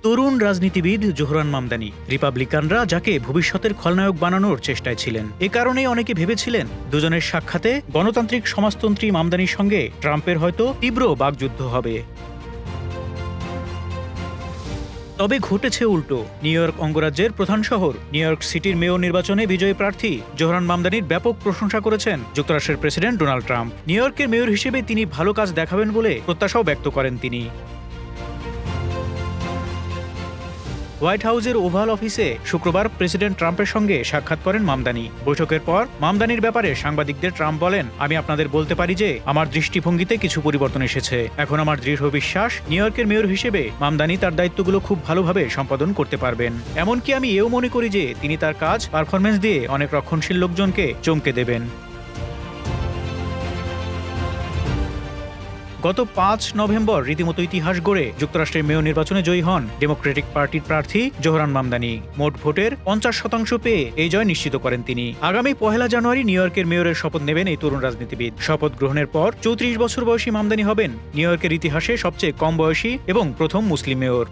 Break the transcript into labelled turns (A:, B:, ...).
A: তরুণ রাজনীতিবিদ জোহরান মামদানি রিপাবলিকানরা যাকে ভবিষ্যতের খলনায়ক বানানোর চেষ্টায় ছিলেন। এ কারণেই অনেকে ভেবেছিলেন দুজনের সাক্ষাতে গণতান্ত্রিক সমাজতন্ত্রী মামদানির সঙ্গে ট্রাম্পের হয়তো তীব্র বাগযুদ্ধ হবে। তবে ঘটেছে উল্টো। নিউ ইয়র্ক অঙ্গরাজ্যের প্রধান শহর নিউ ইয়র্ক সিটির মেয়র নির্বাচনে বিজয়ী প্রার্থী জোহরান মামদানির ব্যাপক প্রশংসা করেছেন যুক্তরাষ্ট্রের প্রেসিডেন্ট ডোনাল্ড ট্রাম্প। নিউ ইয়র্কের মেয়র হিসেবে তিনি ভালো কাজ দেখাবেন বলে প্রত্যাশাও ব্যক্ত করেন তিনি। হোয়াইট হাউসের ওভাল অফিসে শুক্রবার প্রেসিডেন্ট ট্রাম্পের সঙ্গে সাক্ষাৎ করেন মামদানি। বৈঠকের পর মামদানির ব্যাপারে সাংবাদিকদের ট্রাম্প বলেন, আমি আপনাদের বলতে পারি যে আমার দৃষ্টিভঙ্গিতে কিছু পরিবর্তন এসেছে। এখন আমার দৃঢ় বিশ্বাস নিউ ইয়র্কের মেয়র হিসেবে মামদানি তার দায়িত্বগুলো খুব ভালোভাবে সম্পাদন করতে পারবেন। এমনকি আমি এও মনে করি যে তিনি তার কাজ পারফরমেন্স দিয়ে অনেক রক্ষণশীল লোকজনকে চমকে দেবেন। গত ৫ নভেম্বর রীতিমতো ইতিহাস গড়ে যুক্তরাষ্ট্রের মেয়র নির্বাচনে জয়ী হন ডেমোক্রেটিক পার্টির প্রার্থী জোহরান মামদানি। মোট ভোটের ৫০% পেয়ে এই জয় নিশ্চিত করেন তিনি। আগামী ১ জানুয়ারি নিউ ইয়র্কের মেয়রের শপথ নেবেন এই তরুণ রাজনীতিবিদ। শপথ গ্রহণের পর ৩৪ বছর বয়সী মামদানি হবেন নিউ ইয়র্কের ইতিহাসে সবচেয়ে কম বয়সী এবং প্রথম মুসলিম মেয়র।